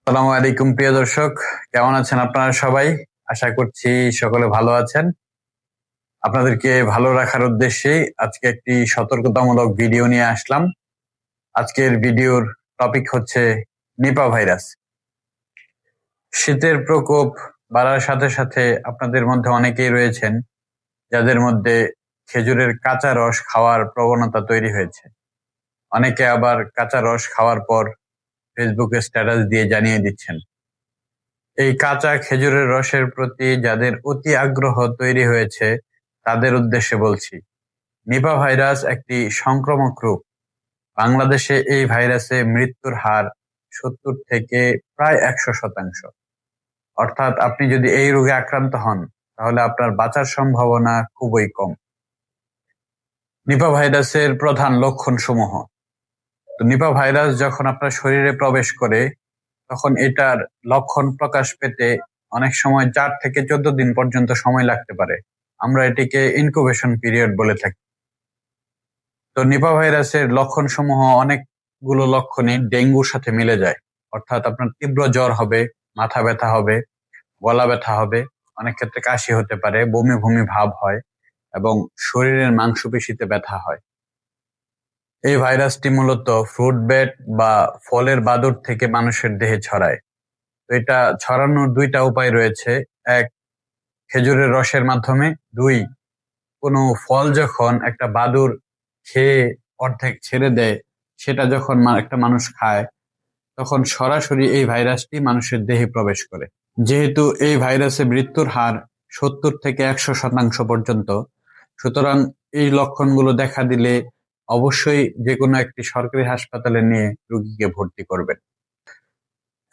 আসসালামু আলাইকুম প্রিয় দর্শক, কেমন আছেন আপনারা সবাই? আশা করছি সকলে ভালো আছেন। আপনাদেরকে ভালো রাখার উদ্দেশ্যে আজকে একটি সতর্কতামূলক ভিডিও নিয়ে আসলাম। আজকের ভিডিওর টপিক হচ্ছে নিপা ভাইরাস। শীতের প্রকোপ বাড়ার সাথে সাথে আপনাদের মধ্যে অনেকেই রয়েছেন যাদের মধ্যে খেজুরের কাঁচা রস খাওয়ার প্রবণতা তৈরি হয়েছে। অনেকে আবার কাঁচা রস খাওয়ার পর ফেসবুকে স্ট্যাটাস দিয়ে জানিয়ে দিচ্ছেন। এই কাঁচা খেজুরের রসের প্রতি যাদের অতি আগ্রহ তৈরি হয়েছে তাদের উদ্দেশ্যে বলছি, নিপা ভাইরাস একটি সংক্রামক রোগ। বাংলাদেশে এই ভাইরাসে মৃত্যুর হার 70 থেকে প্রায় 100%। অর্থাৎ আপনি যদি এই রোগে আক্রান্ত হন তাহলে আপনার বাঁচার সম্ভাবনা খুবই কম। নিপা ভাইরাসের প্রধান লক্ষণ সমূহ। তো নিপা ভাইরাস যখন আপনার শরীরে প্রবেশ করে তখন এটার লক্ষণ প্রকাশ পেতে অনেক সময় 4 থেকে 14 দিন পর্যন্ত সময় লাগতে পারে। আমরা এটিকে ইনকিউবেশন পিরিয়ড বলে থাকি। তো নিপা ভাইরাসের লক্ষণ সমূহ অনেকগুলো লক্ষণই ডেঙ্গুর সাথে মিলে যায়। অর্থাৎ আপনার তীব্র জ্বর হবে, মাথা ব্যথা হবে, গলা ব্যথা হবে, অনেক ক্ষেত্রে কাশি হতে পারে, বমি বমি ভাব হয় এবং শরীরের মাংসপেশিতে ব্যথা হয়। এই ভাইরাসটি মূলত ফ্রুট ব্যাট বা ফলের বাদুড় থেকে মানুষের দেহে ছড়ায়। তো এটা ছড়ানোর 2টা উপায় রয়েছে। 1, খেজুরের রসের মাধ্যমে। 2, কোনো ফল যখন একটা বাদুড় খেয়ে অর্ধেক ছেড়ে দেয়, সেটা যখন একটা মানুষ খায় তখন সরাসরি এই ভাইরাসটি মানুষের দেহে প্রবেশ করে। যেহেতু এই ভাইরাসে মৃত্যুর হার 70 থেকে 100% পর্যন্ত, সুতরাং এই লক্ষণগুলো দেখা দিলে অবশ্যই যে কোনো একটি সরকারি হাসপাতালে নিয়ে রোগীকে ভর্তি করবেন।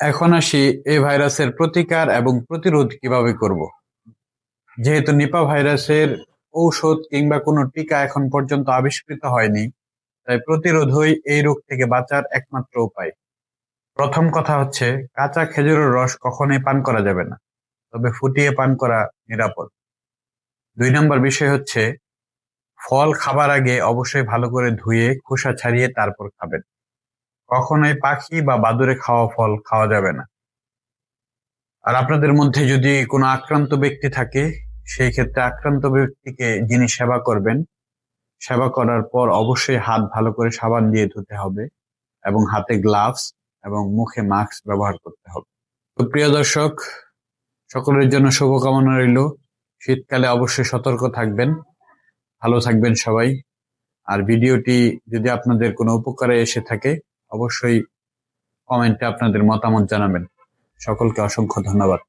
এখন আসি এই ভাইরাসের প্রতিকার এবং প্রতিরোধ কিভাবে করব। যেহেতু নিপা ভাইরাসের ঔষধ কিংবা কোনো টিকা এখন পর্যন্ত আবিষ্কৃত হয়নি, তাই প্রতিরোধই এই রোগ থেকে বাঁচার একমাত্র উপায়। প্রথম কথা হচ্ছে, কাঁচা খেজুরের রস কখনোই পান করা যাবে না, তবে ফুটিয়ে পান করা নিরাপদ। 2 নম্বর বিষয় হচ্ছে, ফল খাবার আগে অবশ্যই ভালো করে ধুয়ে খোসা ছাড়িয়ে তারপর খাবেন। কখনোই পাখি বা বাদুড়ে খাওয়া ফল খাওয়া যাবে না। আর আপনাদের মধ্যে যদি কোনো আক্রান্ত ব্যক্তি থাকে, সেই ক্ষেত্রে আক্রান্ত ব্যক্তিকে যিনি সেবা করবেন, সেবা করার পর অবশ্যই হাত ভালো করে সাবান দিয়ে ধুতে হবে এবং হাতে গ্লাভস এবং মুখে মাস্ক ব্যবহার করতে হবে। তো প্রিয় দর্শক, সকলের জন্য শুভকামনা রইল। শীতকালে অবশ্যই সতর্ক থাকবেন, ভালো থাকবেন সবাই। আর ভিডিওটি যদি আপনাদের কোনো উপকারে এসে থাকে অবশ্যই কমেন্টে আপনাদের মতামত জানাবেন। সকলকে অসংখ্য ধন্যবাদ।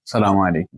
আসসালামু আলাইকুম।